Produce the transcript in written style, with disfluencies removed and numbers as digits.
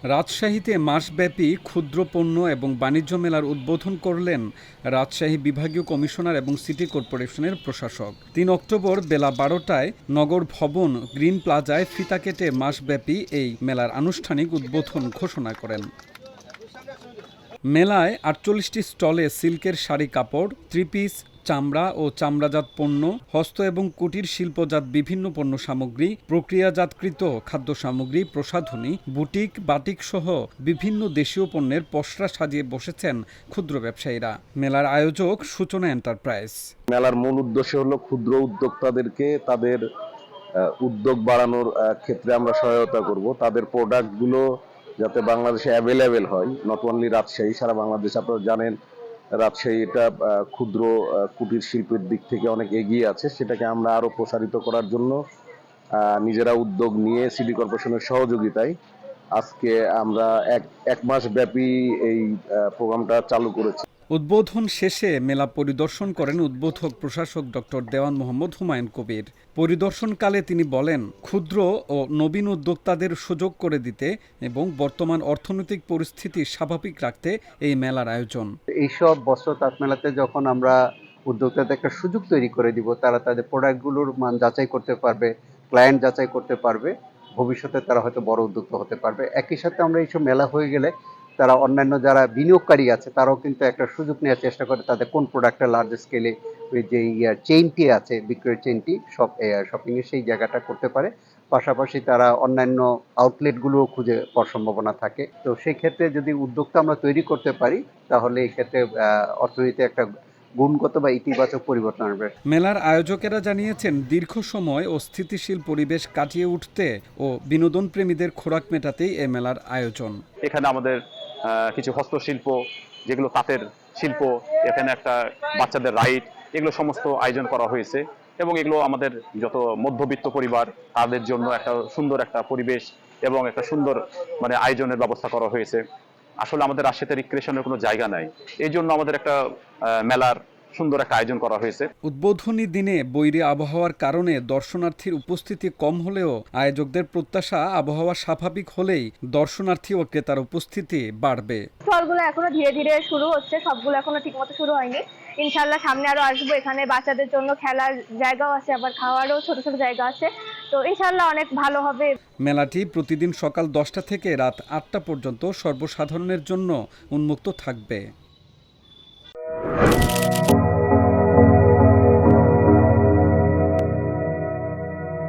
রাজশাহীতে মাসব্যাপী ক্ষুদ্র পণ্য এবং বাণিজ্য মেলার উদ্বোধন করলেন রাজশাহী বিভাগীয় কমিশনার এবং সিটি কর্পোরেশনের প্রশাসক। ৩ অক্টোবর বেলা ১২টায় নগর ভবন গ্রিন প্লাজায় ফিতা কেটে মাসব্যাপী এই মেলার আনুষ্ঠানিক উদ্বোধন ঘোষণা করেন। মেলায় ৪৮টি স্টলে সিল্কের শাড়ি, কাপড়, থ্রি-পিস, চামড়া ও চামড়াজাত পণ্য, হস্ত এবং কুটির শিল্পজাত বিভিন্ন পণ্য সামগ্রী, প্রক্রিয়াজাতকৃত খাদ্য সামগ্রী, প্রসাধনী, বুটিক, বাটিক সহ বিভিন্ন দেশীয় পণ্যের পসরা সাজিয়ে বসেছেন ক্ষুদ্র ব্যবসায়ীরা। মেলার আয়োজক সূচনা এন্টারপ্রাইজ। মেলার মূল উদ্দেশ্য হলো ক্ষুদ্র উদ্যোক্তাদেরকে তাদের উদ্যোগ বাড়ানোর ক্ষেত্রে আমরা সহায়তা করব। তাদের প্রোডাক্টগুলো যাতে বাংলাদেশে অ্যাভেলেবেল হয়, নট অনলি রাজশাহী, সারা বাংলাদেশ। আপনারা জানেন রাজশাহী এটা ক্ষুদ্র কুটির শিল্পের দিক থেকে অনেক এগিয়ে আছে। সেটাকে আমরা আরো প্রসারিত করার জন্য নিজেরা উদ্যোগ নিয়ে সিটি কর্পোরেশনের সহযোগিতায় আজকে আমরা এক মাস ব্যাপী এই প্রোগ্রামটা চালু করেছি। উদ্বোধন শেষে মেলা পরিদর্শন করেন উদ্বোধক প্রশাসক ডক্টর দেওয়ান মোহাম্মদ হুমায়ুন কবির। পরিদর্শনকালে তিনি বলেন, ক্ষুদ্র ও নবীন উদ্যোক্তাদের সুযোগ করে দিতে এবং বর্তমান অর্থনৈতিক পরিস্থিতি স্বাভাবিক রাখতে এই মেলার আয়োজন। এইসব বস্ত্র তাঁত মেলাতে যখন আমরা উদ্যোক্তাদের একটা সুযোগ তৈরি করে দিব, তারা তাদের প্রোডাক্টগুলোর মান যাচাই করতে পারবে, ক্লায়েন্ট যাচাই করতে পারবে, ভবিষ্যতে তারা হয়তো বড় উদ্যোক্তা হতে পারবে। একই সাথে আমরা এইসব মেলা হয়ে গেলে তারা অন্যান্য যারা বিনিয়োগকারী আছে তারাও কিন্তু একটা সুযোগ নেওয়ার চেষ্টা করে, তাদের কোন প্রোডাক্টটা লার্জ স্কেলে যে চেইনটি আছে, বিক্রয়ের চেইনটি শপিংয়ের সেই জায়গাটা করতে পারে। পাশাপাশি তারা অন্যান্য আউটলেটগুলোও খুঁজে পাওয়ার সম্ভাবনা থাকে। তো সেই ক্ষেত্রে যদি উদ্যোক্তা আমরা তৈরি করতে পারি, তাহলে এই ক্ষেত্রে অর্থনীতিতে একটা গুণগত বা ইতিবাচক পরিবর্তন আসবে। মেলার আয়োজকেরা জানিয়েছেন, দীর্ঘ সময় ও স্থিতিশীল পরিবেশ কাটিয়ে উঠতে ও বিনোদন প্রেমীদের খোরাক মেটাতেই এ মেলার আয়োজন। এখানে আমাদের কিছু হস্তশিল্প, যেগুলো তাঁতের শিল্প, এখানে একটা বাচ্চাদের রাইড, এগুলো সমস্ত আয়োজন করা হয়েছে এবং এগুলো আমাদের যত মধ্যবিত্ত পরিবার তাদের জন্য একটা সুন্দর একটা পরিবেশ এবং একটা সুন্দর আয়োজনের ব্যবস্থা করা হয়েছে। আসলে আমাদের রাজশাহীতে রিক্রিয়েশনের কোনো জায়গা নাই, এই জন্য আমাদের একটা মেলার সুন্দর একটা আয়োজন করা হয়েছে। উদ্বোধনী দিনে বৈরী আবহাওয়ার কারণে দর্শনার্থীর উপস্থিতি কম হলেও আয়োজকদের প্রত্যাশা, আবহাওয়া স্বাভাবিক হলেই দর্শনার্থী ও ক্রেতার উপস্থিতি বাড়বে। স্টলগুলো এখনো ধীরে ধীরে শুরু হচ্ছে, সবগুলো এখনো ঠিকমতো শুরু হয়নি। ইনশাল্লাহ সামনে আরো আসবো। এখানে বাচ্চাদের জন্য খেলার জায়গাও আছে, আবার খাওয়ারও ছোট ছোট জায়গা আছে। তো ইনশাল্লাহ অনেক ভালো হবে। মেলাটি প্রতিদিন সকাল 10টা থেকে রাত 8টা পর্যন্ত সর্বসাধারণের জন্য উন্মুক্ত থাকবে।